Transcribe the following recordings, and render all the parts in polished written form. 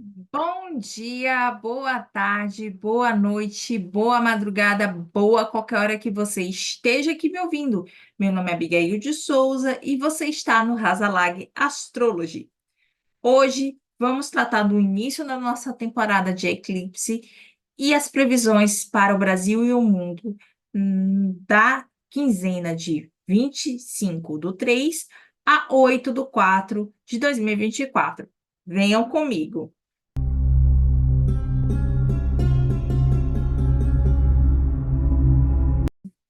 Bom dia, boa tarde, boa noite, boa madrugada, boa qualquer hora que você esteja aqui me ouvindo. Meu nome é Abigail de Souza e você está no Rasalag Astrology. Hoje vamos tratar do início da nossa temporada de eclipse e as previsões para o Brasil e o mundo da quinzena de 25/3 a 8/4 de 2024. Venham comigo.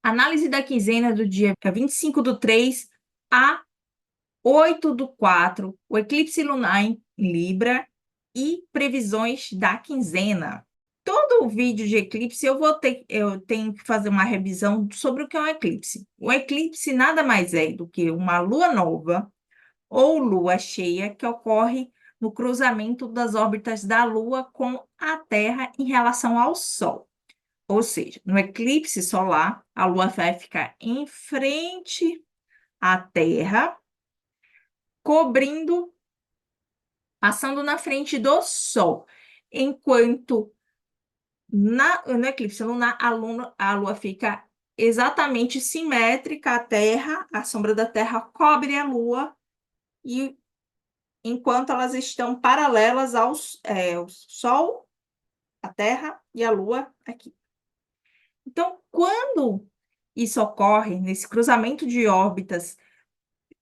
Análise da quinzena do dia 25/3 a 8/4, o eclipse lunar em Libra e previsões da quinzena. Todo o vídeo de eclipse eu tenho que fazer uma revisão sobre o que é um eclipse. O eclipse nada mais é do que uma lua nova ou lua cheia que ocorre no cruzamento das órbitas da Lua com a Terra em relação ao Sol. Ou seja, no eclipse solar, a Lua vai ficar em frente à Terra, cobrindo, passando na frente do Sol. Enquanto no eclipse lunar, a Lua fica exatamente simétrica à Terra, a sombra da Terra cobre a Lua, e enquanto elas estão paralelas ao Sol, a Terra e a Lua aqui. Então, quando isso ocorre, nesse cruzamento de órbitas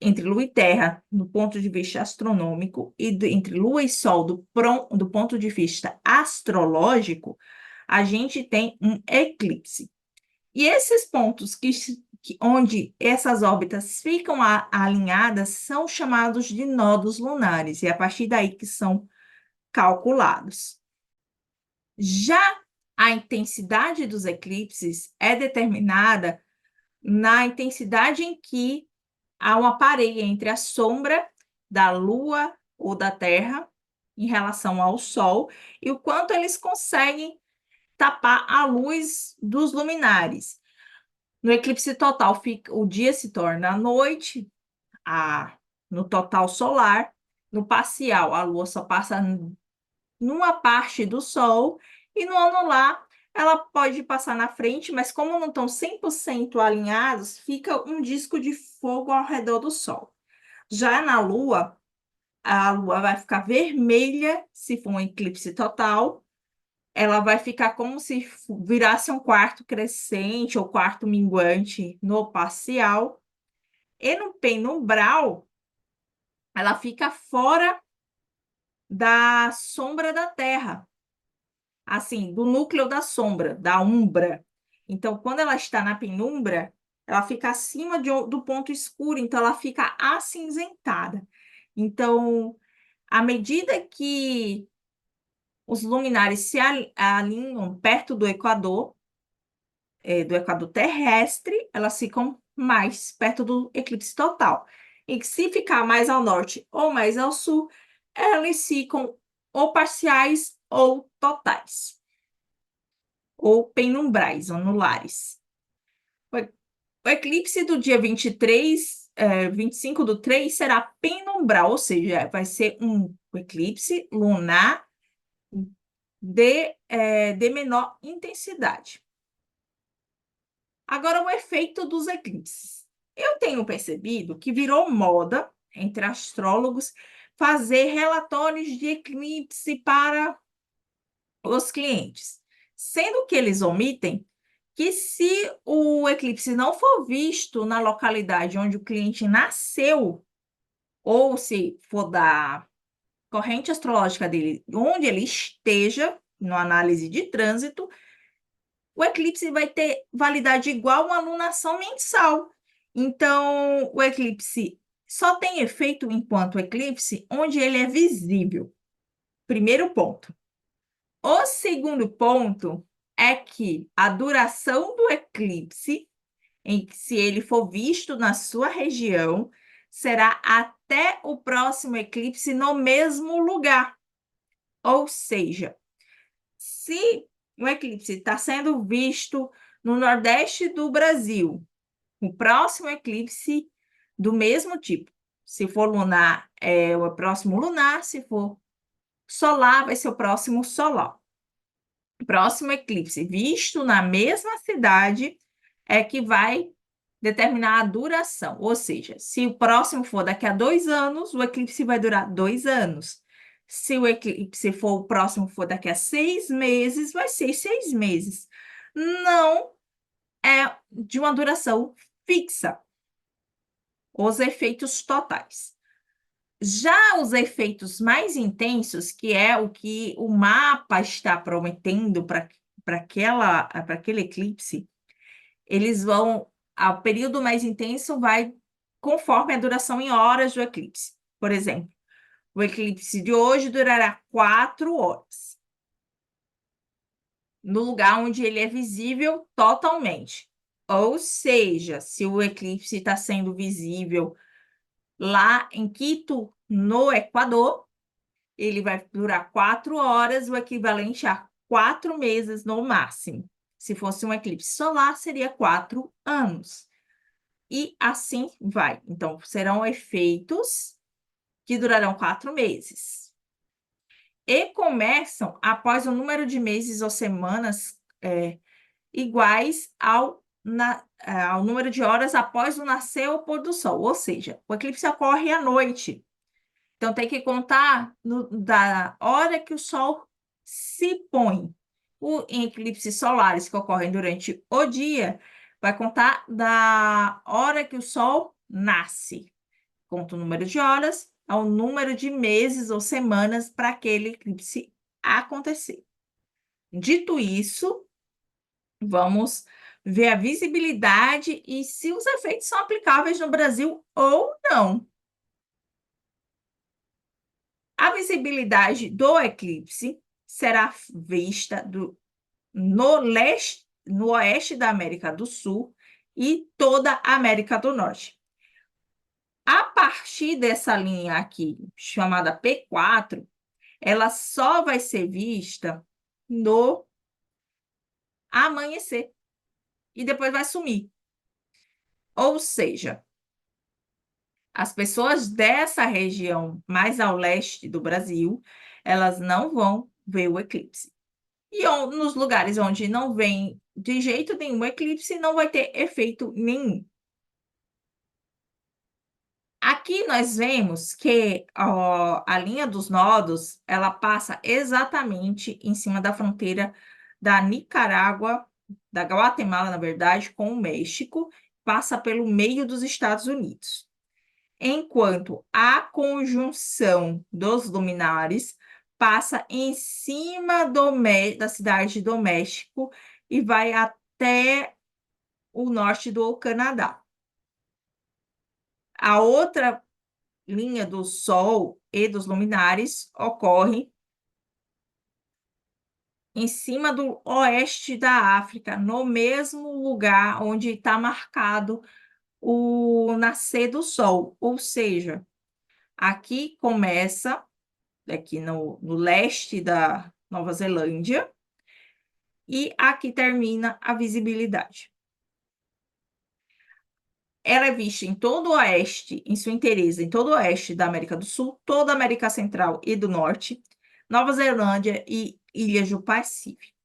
entre Lua e Terra, do ponto de vista astronômico, e entre Lua e Sol, do ponto de vista astrológico, a gente tem um eclipse. E esses pontos onde essas órbitas ficam alinhadas são chamados de nodos lunares, e é a partir daí que são calculados. Já a intensidade dos eclipses é determinada na intensidade em que há uma parelha entre a sombra da Lua ou da Terra em relação ao Sol e o quanto eles conseguem tapar a luz dos luminares. No eclipse total, o dia se torna a noite, no total solar. No parcial, a Lua só passa numa parte do Sol, e no anular ela pode passar na frente, mas como não estão 100% alinhados, fica um disco de fogo ao redor do Sol. Já na Lua, a Lua vai ficar vermelha se for um eclipse total, ela vai ficar como se virasse um quarto crescente ou quarto minguante no parcial, e no penumbral, ela fica fora da sombra da Terra, assim, do núcleo da sombra, da umbra. Então, quando ela está na penumbra, ela fica acima do ponto escuro, então ela fica acinzentada. Então, à medida que os luminares se alinham perto do Equador terrestre, elas ficam mais perto do eclipse total. E se ficar mais ao norte ou mais ao sul, elas ficam ou parciais ou totais, ou penumbrais, anulares. O eclipse do dia 25/3 será penumbral, ou seja, vai ser um eclipse lunar de menor intensidade. Agora, o efeito dos eclipses. Eu tenho percebido que virou moda entre astrólogos fazer relatórios de eclipse para os clientes, sendo que eles omitem que se o eclipse não for visto na localidade onde o cliente nasceu, ou se for da corrente astrológica dele, onde ele esteja, na análise de trânsito, o eclipse vai ter validade igual a uma lunação mensal. Então, o eclipse só tem efeito enquanto eclipse onde ele é visível. Primeiro ponto. O segundo ponto é que a duração do eclipse, se ele for visto na sua região, será até o próximo eclipse no mesmo lugar. Ou seja, se o eclipse está sendo visto no Nordeste do Brasil, o próximo eclipse do mesmo tipo, se for lunar, é o próximo lunar, se for Solar vai ser o próximo solar. Próximo eclipse visto na mesma cidade é que vai determinar a duração. Ou seja, se o próximo for daqui a 2 anos, o eclipse vai durar 2 anos. Se o eclipse for o próximo for daqui a 6 meses, vai ser 6 meses. Não é de uma duração fixa. Os efeitos totais. Já os efeitos mais intensos, que é o que o mapa está prometendo para aquele eclipse, eles vão, o período mais intenso vai conforme a duração em horas do eclipse. Por exemplo, o eclipse de hoje durará 4 horas, no lugar onde ele é visível totalmente. Ou seja, se o eclipse está sendo visível lá em Quito, no Equador, ele vai durar 4 horas, o equivalente a 4 meses no máximo. Se fosse um eclipse solar, seria 4 anos. E assim vai. Então, serão efeitos que durarão 4 meses. E começam após o número de meses ou semanas iguais ao número de horas após o nascer ou pôr do sol. Ou seja, o eclipse ocorre à noite. Então, tem que contar da hora que o Sol se põe. Em eclipses solares que ocorrem durante o dia, vai contar da hora que o Sol nasce. Conta o número de horas ao número de meses ou semanas para aquele eclipse acontecer. Dito isso, vamos ver a visibilidade e se os efeitos são aplicáveis no Brasil ou não. A visibilidade do eclipse será vista no oeste da América do Sul e toda a América do Norte. A partir dessa linha aqui, chamada P4, ela só vai ser vista no amanhecer e depois vai sumir. Ou seja, as pessoas dessa região mais ao leste do Brasil, elas não vão ver o eclipse. E nos lugares onde não vem de jeito nenhum eclipse, não vai ter efeito nenhum. Aqui nós vemos que a linha dos nodos, ela passa exatamente em cima da fronteira da Nicarágua, da Guatemala, na verdade, com o México, passa pelo meio dos Estados Unidos. Enquanto a conjunção dos luminares passa em cima da cidade do México e vai até o norte do Canadá. A outra linha do Sol e dos luminares ocorre em cima do oeste da África, no mesmo lugar onde está marcado o nascer do Sol. Ou seja, aqui começa, aqui no leste da Nova Zelândia, e aqui termina a visibilidade. Ela é vista em todo o oeste, em sua inteireza, em todo o oeste da América do Sul, toda a América Central e do Norte, Nova Zelândia e Ilhas do Pacífico.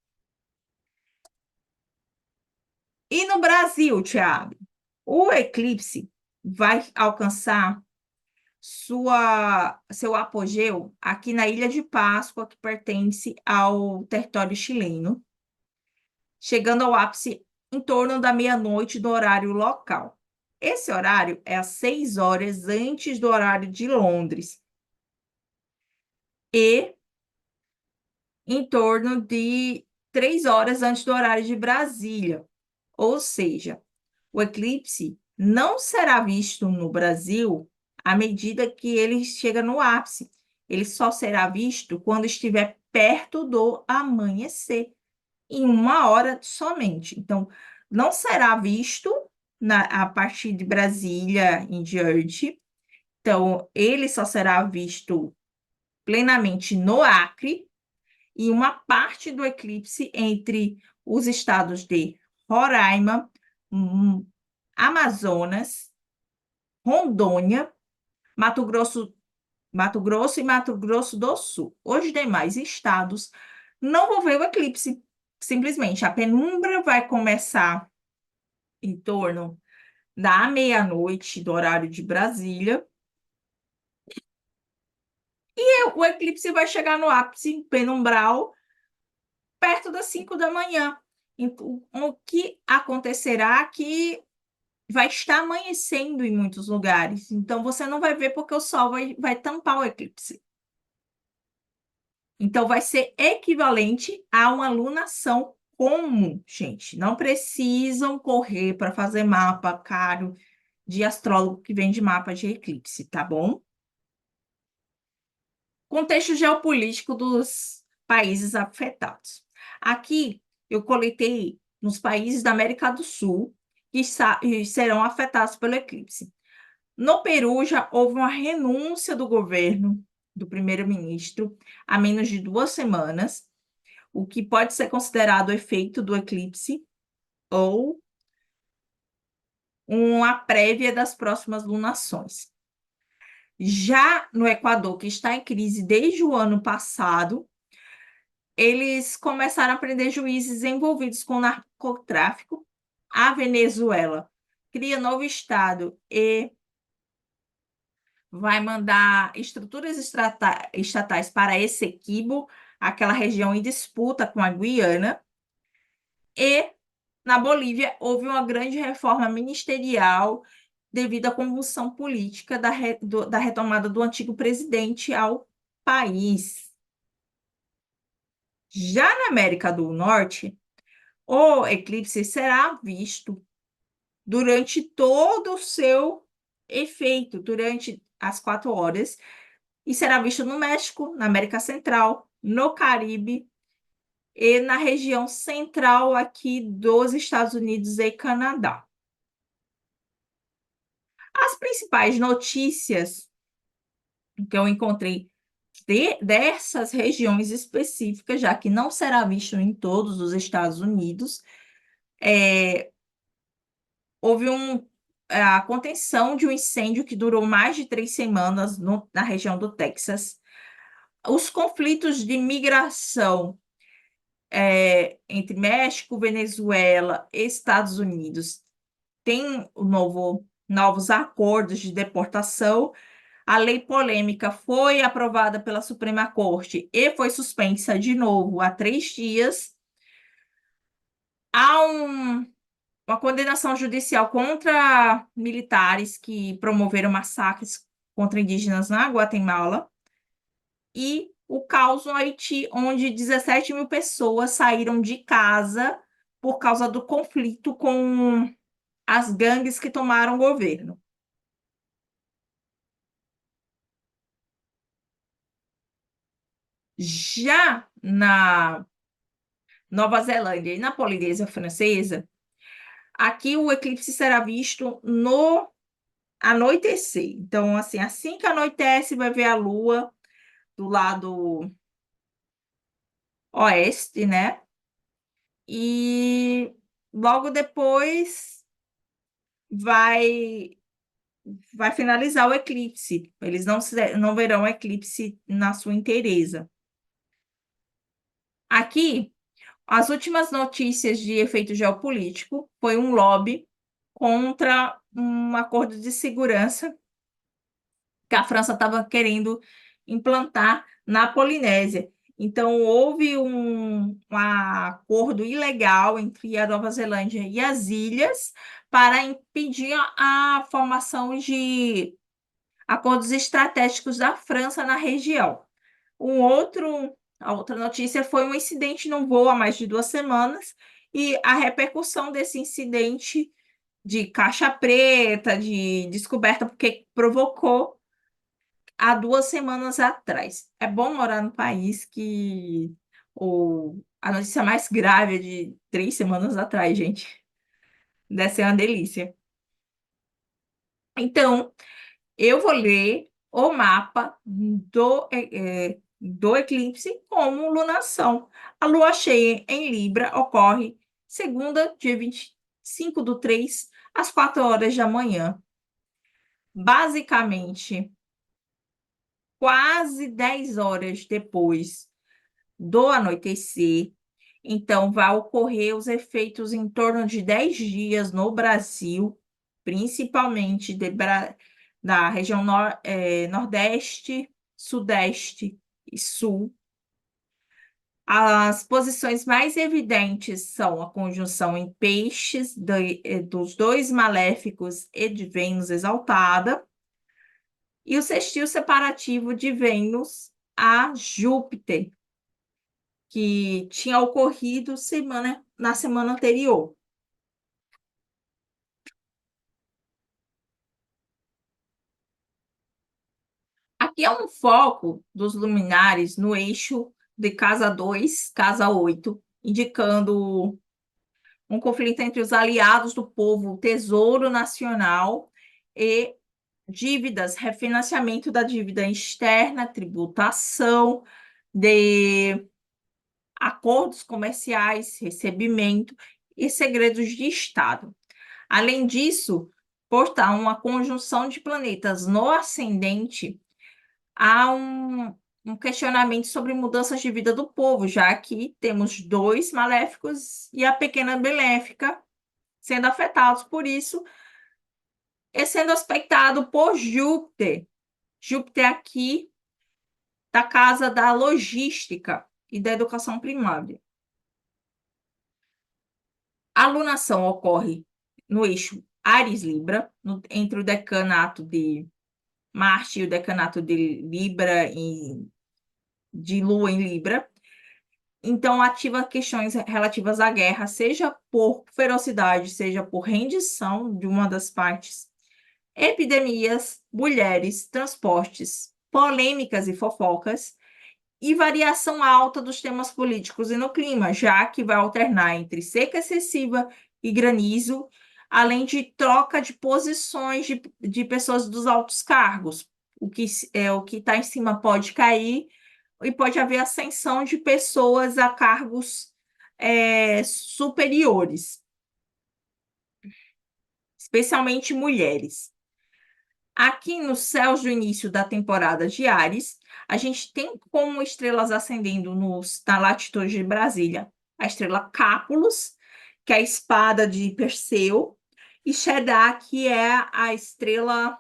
E no Brasil, Thiago, o eclipse vai alcançar seu apogeu aqui na Ilha de Páscoa, que pertence ao território chileno, chegando ao ápice em torno da meia-noite do horário local. Esse horário é às 6 horas antes do horário de Londres e em torno de 3 horas antes do horário de Brasília. Ou seja, o eclipse não será visto no Brasil à medida que ele chega no ápice. Ele só será visto quando estiver perto do amanhecer, em 1 hora somente. Então, não será visto a partir de Brasília em diante. Então, ele só será visto plenamente no Acre e uma parte do eclipse entre os estados de Roraima, Amazonas, Rondônia, Mato Grosso Mato Grosso e Mato Grosso do Sul. Os demais estados não vão ver o eclipse. Simplesmente, a penumbra vai começar em torno da meia-noite do horário de Brasília. O eclipse vai chegar no ápice penumbral perto das 5 da manhã. Então, o que acontecerá é que vai estar amanhecendo em muitos lugares. Então, você não vai ver porque o sol vai tampar o eclipse. Então, vai ser equivalente a uma lunação comum, gente. Não precisam correr para fazer mapa caro de astrólogo que vende mapa de eclipse, tá bom? Contexto geopolítico dos países afetados. Aqui eu coletei nos países da América do Sul que serão afetados pelo eclipse. No Peru já houve uma renúncia do governo do primeiro-ministro há menos de 2 semanas, o que pode ser considerado o efeito do eclipse ou uma prévia das próximas lunações. Já no Equador, que está em crise desde o ano passado, eles começaram a prender juízes envolvidos com narcotráfico. A Venezuela cria novo estado e vai mandar estruturas estatais para Essequibo, aquela região em disputa com a Guiana. E na Bolívia houve uma grande reforma ministerial devido à convulsão política da retomada do antigo presidente ao país. Já na América do Norte, o eclipse será visto durante todo o seu efeito, durante as 4 horas, e será visto no México, na América Central, no Caribe e na região central aqui dos Estados Unidos e Canadá. As principais notícias que eu encontrei dessas regiões específicas, já que não será visto em todos os Estados Unidos, houve a contenção de um incêndio que durou mais de 3 semanas na região do Texas. Os conflitos de migração entre México, Venezuela e Estados Unidos têm novos acordos de deportação. A lei polêmica foi aprovada pela Suprema Corte e foi suspensa de novo há 3 dias. Há uma condenação judicial contra militares que promoveram massacres contra indígenas na Guatemala e o caos no Haiti, onde 17 mil pessoas saíram de casa por causa do conflito com as gangues que tomaram o governo. Já na Nova Zelândia e na Polinésia Francesa, aqui o eclipse será visto no anoitecer. Então, assim que anoitece, vai ver a Lua do lado oeste, né? E logo depois vai vai finalizar o eclipse. Eles não verão o eclipse na sua inteireza. Aqui, as últimas notícias de efeito geopolítico foi um lobby contra um acordo de segurança que a França estava querendo implantar na Polinésia. Então, houve um acordo ilegal entre a Nova Zelândia e as ilhas para impedir a formação de acordos estratégicos da França na região. A outra notícia foi um incidente num voo há mais de 2 semanas e a repercussão desse incidente de caixa preta, de descoberta, porque provocou há 2 semanas atrás. É bom morar no país que a notícia mais grave é de 3 semanas atrás, gente. Deve ser uma delícia. Então, eu vou ler o mapa do eclipse como lunação. A lua cheia em Libra ocorre segunda, dia 25/3, às 4 horas da manhã. Basicamente, quase 10 horas depois do anoitecer. Então, vai ocorrer os efeitos em torno de 10 dias no Brasil, principalmente da região Nordeste, Sudeste e Sul. As posições mais evidentes são a conjunção em peixes dos dois maléficos e de Vênus exaltada, e o sextil separativo de Vênus a Júpiter, que tinha ocorrido na semana anterior. Aqui é um foco dos luminares no eixo de casa 2, casa 8, indicando um conflito entre os aliados do povo, o Tesouro Nacional e dívidas, refinanciamento da dívida externa, tributação, de acordos comerciais, recebimento e segredos de Estado. Além disso, por estar uma conjunção de planetas no ascendente, há um questionamento sobre mudanças de vida do povo, já que temos dois maléficos e a pequena benéfica sendo afetados por isso e sendo aspectado por Júpiter. Júpiter aqui da casa da logística e da educação primária. A alunação ocorre no eixo Ares-Libra, entre o decanato de Marte e o decanato de Libra de Lua em Libra. Então, ativa questões relativas à guerra, seja por ferocidade, seja por rendição de uma das partes, epidemias, mulheres, transportes, polêmicas e fofocas, e variação alta dos temas políticos e no clima, já que vai alternar entre seca excessiva e granizo, além de troca de posições de pessoas dos altos cargos. O que está em cima pode cair e pode haver ascensão de pessoas a cargos superiores, especialmente mulheres. Aqui nos céus do início da temporada de Áries, a gente tem como estrelas ascendendo na latitude de Brasília a estrela Cápulus, que é a espada de Perseu, e Shedá, que é a estrela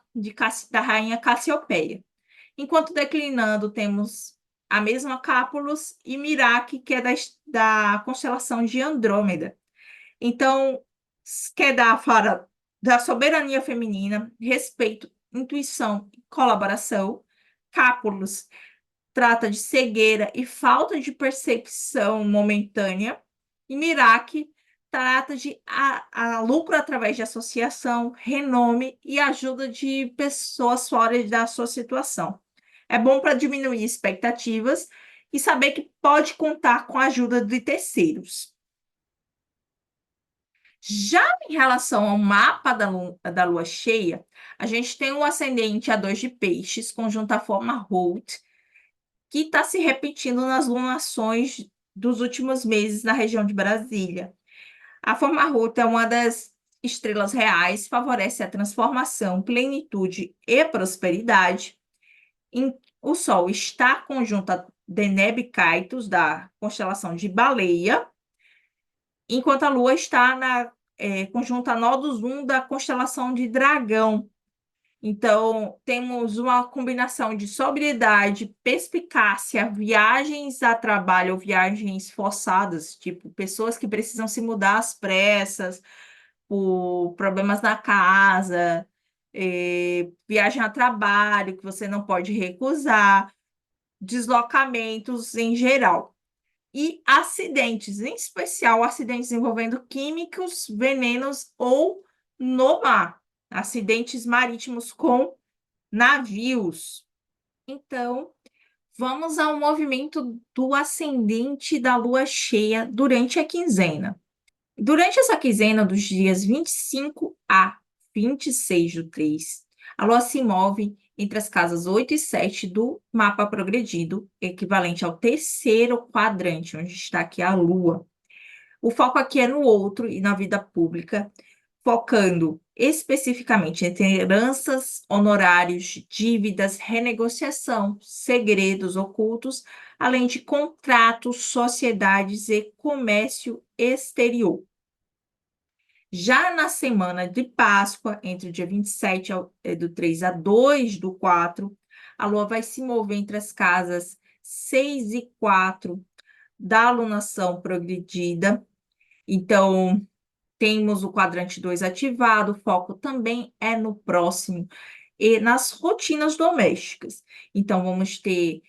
da rainha Cassiopeia. Enquanto declinando, temos a mesma Cápulus e Miraque, que é da constelação de Andrômeda. Então, Shedá fala da soberania feminina, respeito, intuição e colaboração. Cápulos trata de cegueira e falta de percepção momentânea. E Miraque trata de lucro através de associação, renome e ajuda de pessoas fora da sua situação. É bom para diminuir expectativas e saber que pode contar com a ajuda de terceiros. Já em relação ao mapa da lua cheia, a gente tem o ascendente A2 de peixes, conjunto à forma Holt, que está se repetindo nas lunações dos últimos meses na região de Brasília. A forma Holt é uma das estrelas reais, favorece a transformação, plenitude e prosperidade. O Sol está conjunto a Deneb Caitos, da constelação de Baleia, enquanto a Lua está conjunto a Nodus 1 da constelação de Dragão. Então, temos uma combinação de sobriedade, perspicácia, viagens a trabalho ou viagens forçadas, tipo pessoas que precisam se mudar às pressas por problemas na casa, viagem a trabalho que você não pode recusar, deslocamentos em geral. E acidentes, em especial acidentes envolvendo químicos, venenos ou no mar, acidentes marítimos com navios. Então, vamos ao movimento do ascendente da lua cheia durante a quinzena. Durante essa quinzena dos dias 25 a 26/3, a lua se move entre as casas 8 e 7 do mapa progredido, equivalente ao terceiro quadrante, onde está aqui a lua. O foco aqui é no outro e na vida pública. focando especificamente entre heranças, honorários, dívidas, renegociação, segredos ocultos, além de contratos, sociedades e comércio exterior. Já na semana de Páscoa, entre o dia 27 do 3 a 2 do 4, a Lua vai se mover entre as casas 6 e 4 da alunação progredida. Então, temos o quadrante 2 ativado, o foco também é no próximo e nas rotinas domésticas. Então, vamos ter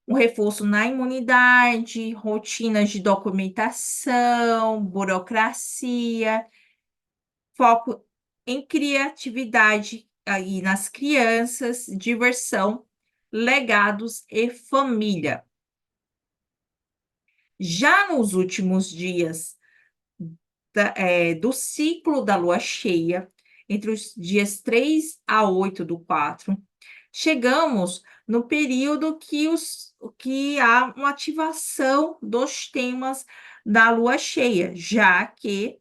um reforço na imunidade, rotinas de documentação, burocracia, foco em criatividade aí nas crianças, diversão, legados e família. Já nos últimos dias do ciclo da lua cheia, entre os dias 3 a 8 do 4, chegamos no período que há uma ativação dos temas da lua cheia, já que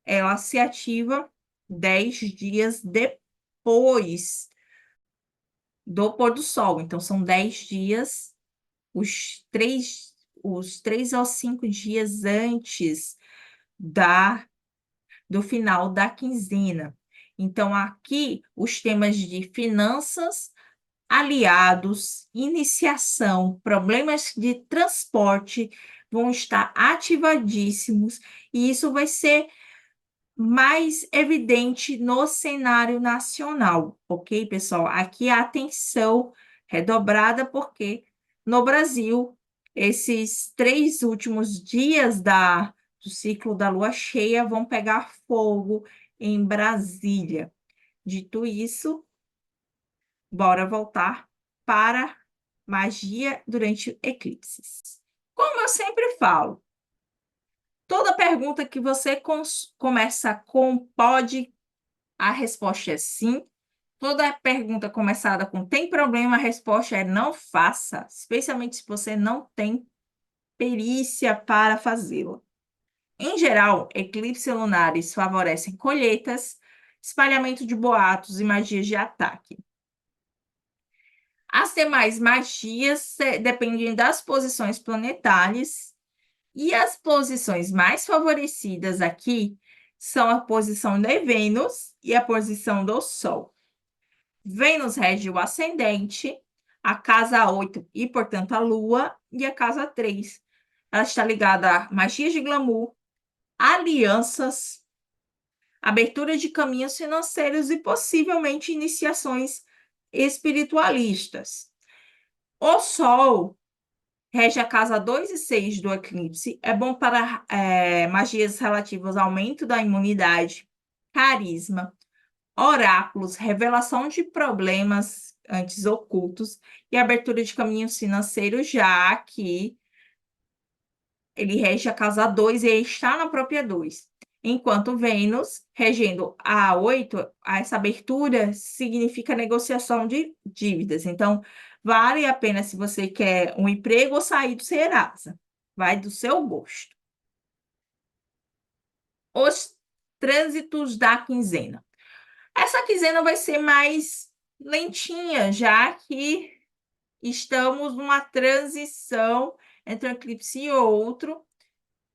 ela se ativa 10 dias depois do pôr do sol. Então, são 10 dias, os 3 aos 5 dias antes da do final da quinzena. Então, aqui, os temas de finanças, aliados, iniciação, problemas de transporte vão estar ativadíssimos, e isso vai ser mais evidente no cenário nacional, ok, pessoal? Aqui a atenção redobrada, porque no Brasil, esses 3 últimos dias do ciclo da lua cheia vão pegar fogo em Brasília. Dito isso, bora voltar para magia durante eclipses. Como eu sempre falo, toda pergunta que você começa com pode, a resposta é sim. Toda pergunta começada com tem problema, a resposta é não faça, especialmente se você não tem perícia para fazê-lo. Em geral, eclipses lunares favorecem colheitas, espalhamento de boatos e magias de ataque. As demais magias dependem das posições planetárias, e as posições mais favorecidas aqui são a posição de Vênus e a posição do Sol. Vênus rege o ascendente, a casa 8 e, portanto, a Lua, e a casa 3. Ela está ligada a magias de glamour, alianças, abertura de caminhos financeiros e, possivelmente, iniciações espiritualistas. O Sol rege a casa 2 e 6 do eclipse, é bom para magias relativas ao aumento da imunidade, carisma, oráculos, revelação de problemas antes ocultos e abertura de caminhos financeiros, já que ele rege a casa 2 e está na própria 2. Enquanto Vênus, regendo a 8, essa abertura significa negociação de dívidas. Então, vale a pena se você quer um emprego ou sair do Serasa. Vai do seu gosto. Os trânsitos da quinzena. Essa quinzena vai ser mais lentinha, já que estamos numa transição entre um eclipse e outro,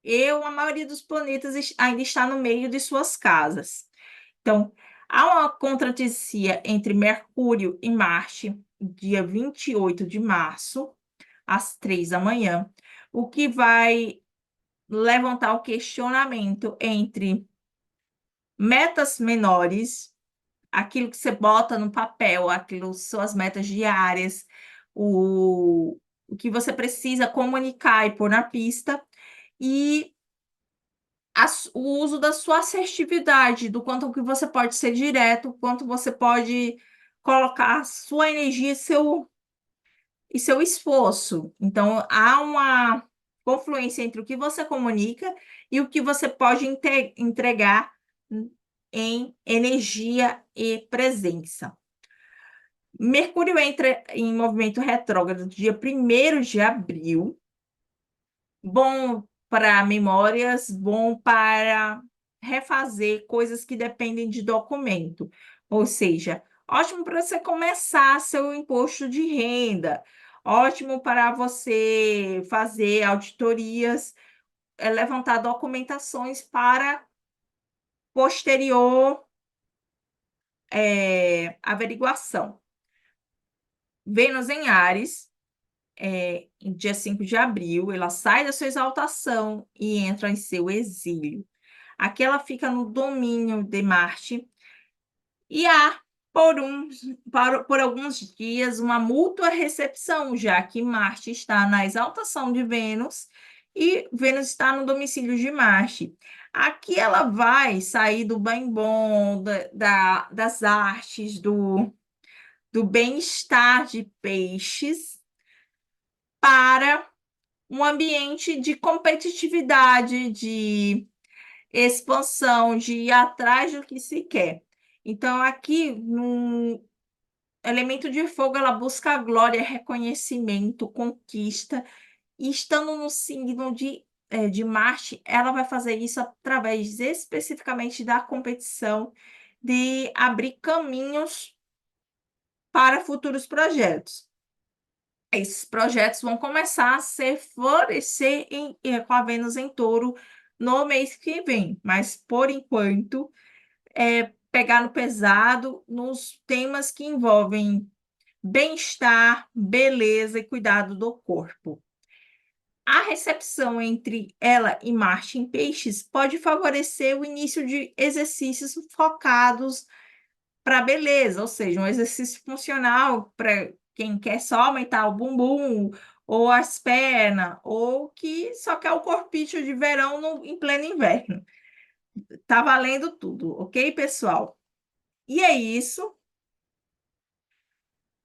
e a maioria dos planetas ainda está no meio de suas casas. Então, há uma contradicia entre Mercúrio e Marte, dia 28 de março, às 3 da manhã, o que vai levantar o questionamento entre metas menores, aquilo que você bota no papel, aquilo, suas metas diárias, o que você precisa comunicar e pôr na pista, e o uso da sua assertividade, do quanto que você pode ser direto, quanto você pode colocar sua energia e seu esforço. Então, há uma confluência entre o que você comunica e o que você pode entregar em energia e presença. Mercúrio entra em movimento retrógrado dia 1º de abril. Bom para memórias, bom para refazer coisas que dependem de documento. Ou seja, ótimo para você começar seu imposto de renda, ótimo para você fazer auditorias, levantar documentações para posterior averiguação. Vênus em Áries, em dia 5 de abril, ela sai da sua exaltação e entra em seu exílio. Aqui ela fica no domínio de Marte e há, por alguns dias, uma mútua recepção, já que Marte está na exaltação de Vênus e Vênus está no domicílio de Marte. Aqui ela vai sair do bem bom, das artes, do bem-estar de peixes para um ambiente de competitividade, de expansão, de ir atrás do que se quer. Então, aqui, no elemento de fogo, ela busca glória, reconhecimento, conquista, e estando no signo de Marte, ela vai fazer isso através especificamente da competição, de abrir caminhos para futuros projetos. Esses projetos vão começar a florescer com a Vênus em Touro no mês que vem, mas por enquanto pegar no pesado nos temas que envolvem bem-estar, beleza e cuidado do corpo. A recepção entre ela e Marte em Peixes pode favorecer o início de exercícios focados para beleza, ou seja, um exercício funcional para quem quer só aumentar o bumbum ou as pernas, ou que só quer o corpício de verão em pleno inverno. Tá valendo tudo, ok, pessoal? E é isso.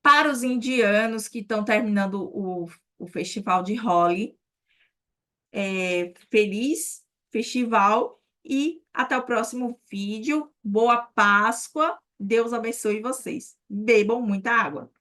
Para os indianos que estão terminando o festival de Holi, feliz festival e até o próximo vídeo. Boa Páscoa. Deus abençoe vocês. Bebam muita água.